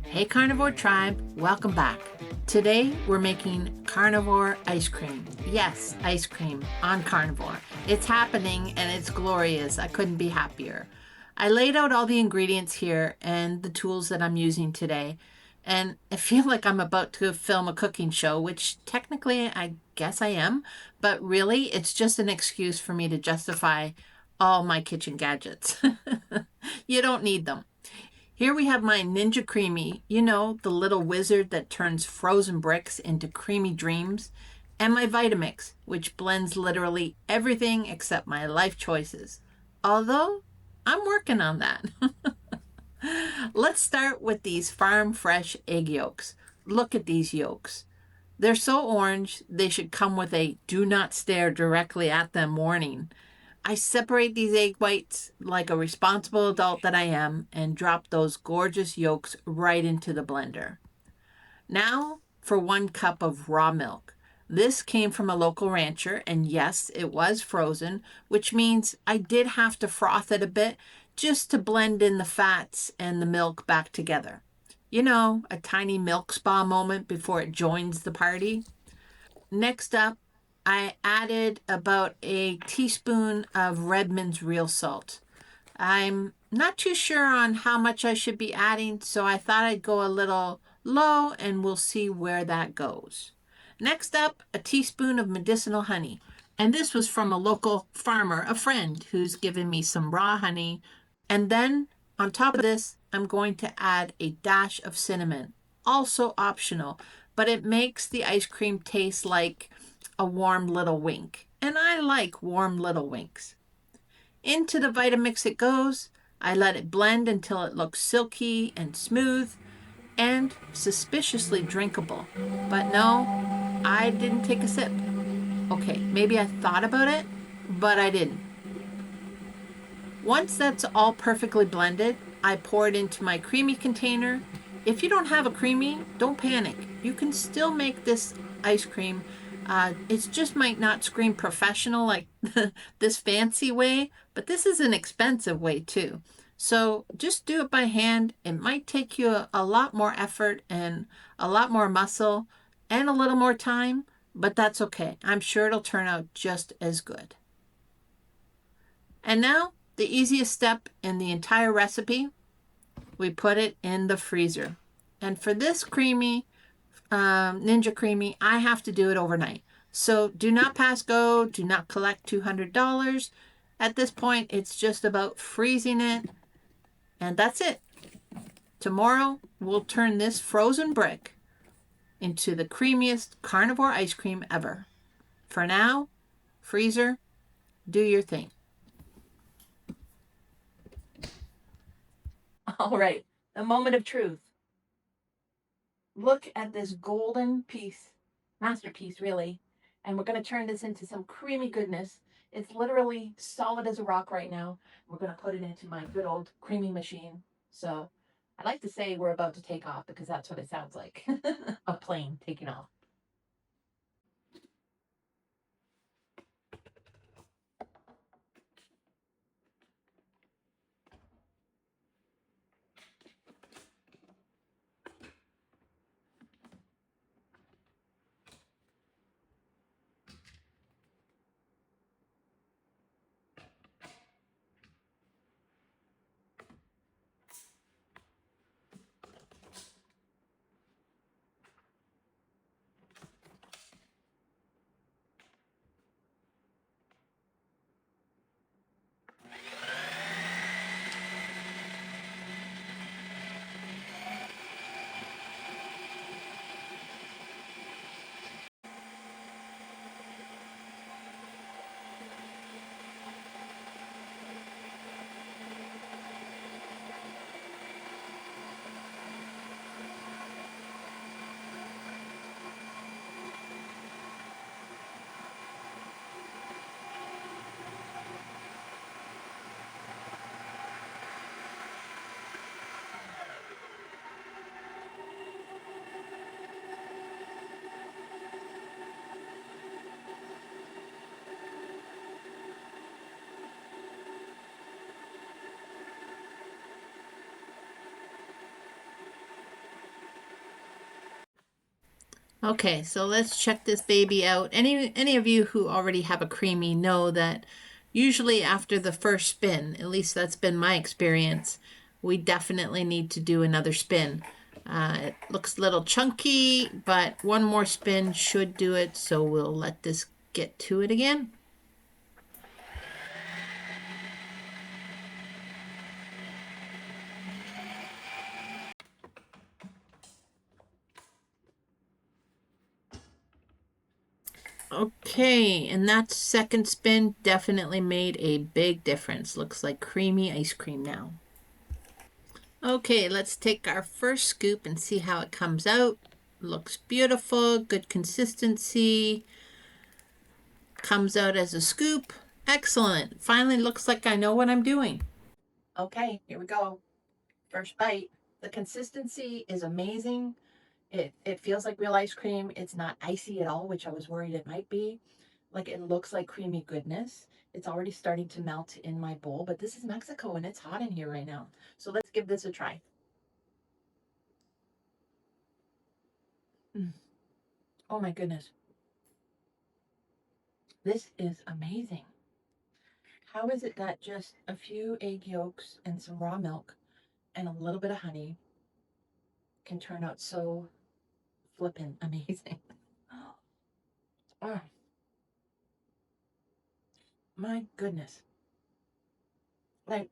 Hey Carnivore Tribe, welcome back. Today we're making carnivore ice cream. Yes, ice cream on carnivore. It's happening and it's glorious. I couldn't be happier. I laid out all the ingredients here and the tools that I'm using today. And I feel like I'm about to film a cooking show, which technically I guess I am, but really it's just an excuse for me to justify all my kitchen gadgets. You don't need them. Here we have my Ninja Creami, the little wizard that turns frozen bricks into creamy dreams, and my Vitamix, which blends literally everything except my life choices. Although, I'm working on that. Let's start with these farm fresh egg yolks. Look at these yolks. They're so orange, they should come with a do not stare directly at them warning. I separate these egg whites like a responsible adult that I am and drop those gorgeous yolks right into the blender. Now for 1 cup of raw milk. This came from a local rancher, and yes, it was frozen, which means I did have to froth it a bit just to blend in the fats and the milk back together. A tiny milk spa moment before it joins the party. Next up, I added about a teaspoon of Redmond's real salt. I'm not too sure on how much I should be adding, so I thought I'd go a little low and we'll see where that goes. Next up, a teaspoon of medicinal honey. And this was from a local farmer, a friend, who's given me some raw honey. And then on top of this, I'm going to add a dash of cinnamon, also optional, but it makes the ice cream taste like a warm little wink. And I like warm little winks. Into the Vitamix it goes. I let it blend until it looks silky and smooth and suspiciously drinkable. But no, I didn't take a sip. Okay, maybe I thought about it, but I didn't. Once that's all perfectly blended, I pour it into my Creami container. If you don't have a Creami, don't panic. You can still make this ice cream. It just might not scream professional like this fancy way, but this is an expensive way too. So just do it by hand. It might take you a lot more effort and a lot more muscle and a little more time, but that's okay. I'm sure it'll turn out just as good. And now, the easiest step in the entire recipe, we put it in the freezer. And for this Ninja Creami, I have to do it overnight. So do not pass go, do not collect $200. At this point, it's just about freezing it, and that's it. Tomorrow, we'll turn this frozen brick into the creamiest carnivore ice cream ever. For now, freezer, do your thing. All right, the moment of truth. Look at this golden piece, masterpiece really, and we're going to turn this into some creamy goodness. It's literally solid as a rock right now. We're going to put it into my good old creamy machine. So I like to say we're about to take off because that's what it sounds like. A plane taking off. Okay, so let's check this baby out. Any of you who already have a Creamy know that usually after the first spin, at least that's been my experience, we definitely need to do another spin. It looks a little chunky, but one more spin should do it, so we'll let this get to it again. Okay, and that second spin definitely made a big difference. Looks like creamy ice cream now. Okay, let's take our first scoop and see how it comes out. Looks beautiful, good consistency. Comes out as a scoop. Excellent. Finally looks like I know what I'm doing. Okay, here we go. First bite. The consistency is amazing. It feels like real ice cream. It's not icy at all, which I was worried it might be. Like it looks like creamy goodness. It's already starting to melt in my bowl, but this is Mexico and it's hot in here right now. So let's give this a try. Mm. Oh my goodness. This is amazing. How is it that just a few egg yolks and some raw milk and a little bit of honey can turn out so flippin' amazing? Oh, my goodness. Like,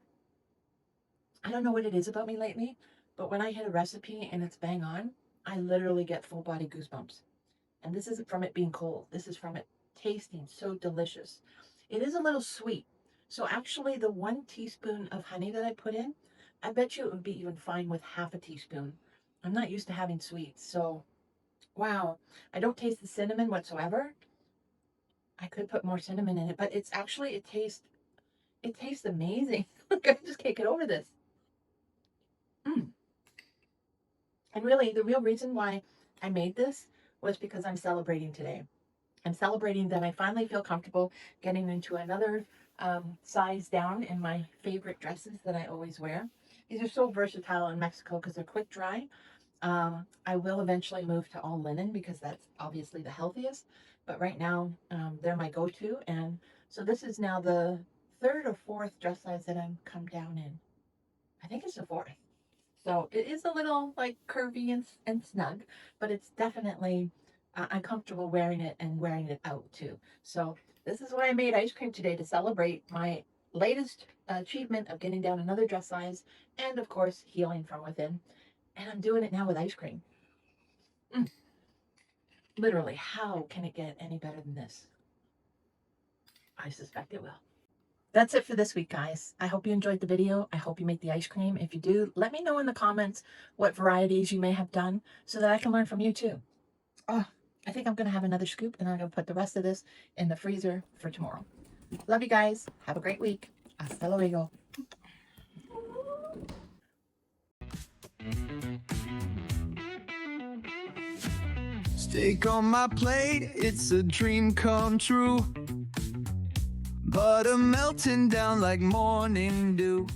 I don't know what it is about me lately, but when I hit a recipe and it's bang on, I literally get full body goosebumps. And this isn't from it being cold. This is from it tasting so delicious. It is a little sweet. So actually the 1 teaspoon of honey that I put in, I bet you it would be even fine with half a teaspoon. I'm not used to having sweets. So, wow. I don't taste the cinnamon whatsoever. I could put more cinnamon in it, but it's actually, it tastes amazing. Like I just can't get over this. Mm. And really, the real reason why I made this was because I'm celebrating today. I'm celebrating that I finally feel comfortable getting into another size down in my favorite dresses that I always wear. These are so versatile in Mexico because they're quick dry. I will eventually move to all linen because that's obviously the healthiest. But right now, they're my go-to. And so this is now the third or fourth dress size that I'm come down in. I think it's the fourth. So it is a little like curvy and snug, but it's definitely, I'm comfortable wearing it and wearing it out too. So this is why I made ice cream today to celebrate my latest achievement of getting down another dress size and of course healing from within. And I'm doing it now with ice cream. Mm, literally, how can it get any better than this? I suspect it will. That's it for this week, guys. I hope you enjoyed the video. I hope you make the ice cream. If you do, let me know in the comments what varieties you may have done so that I can learn from you too. Oh, I think I'm going to have another scoop and I'm going to put the rest of this in the freezer for tomorrow. Love you guys. Have a great week. Hasta luego. Steak on my plate, it's a dream come true. Butter melting down like morning dew.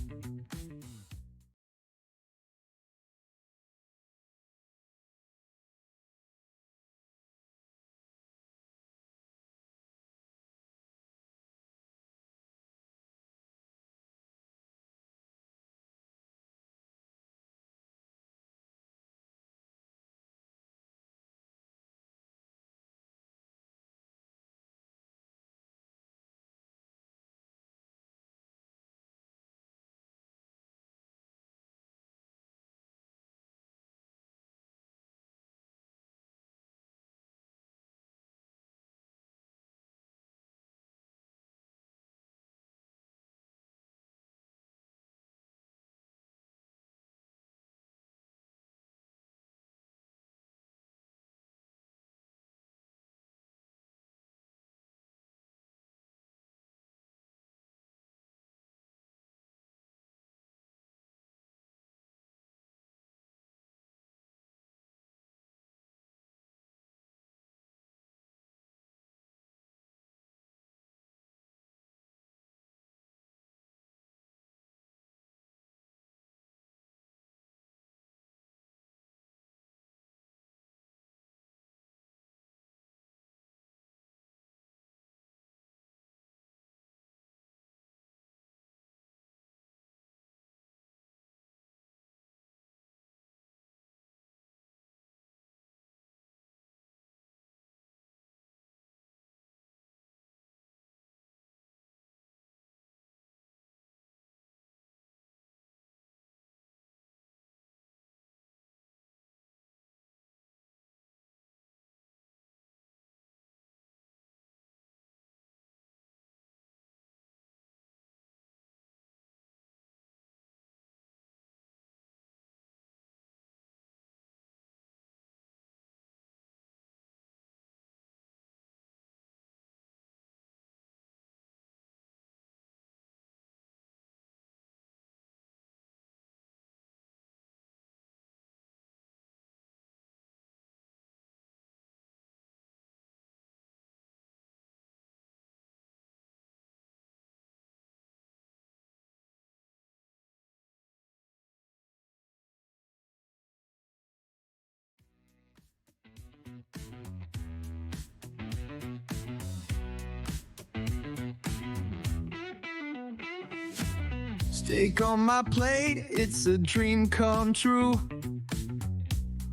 Steak on my plate, it's a dream come true.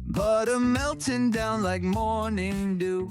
Butter melting down like morning dew.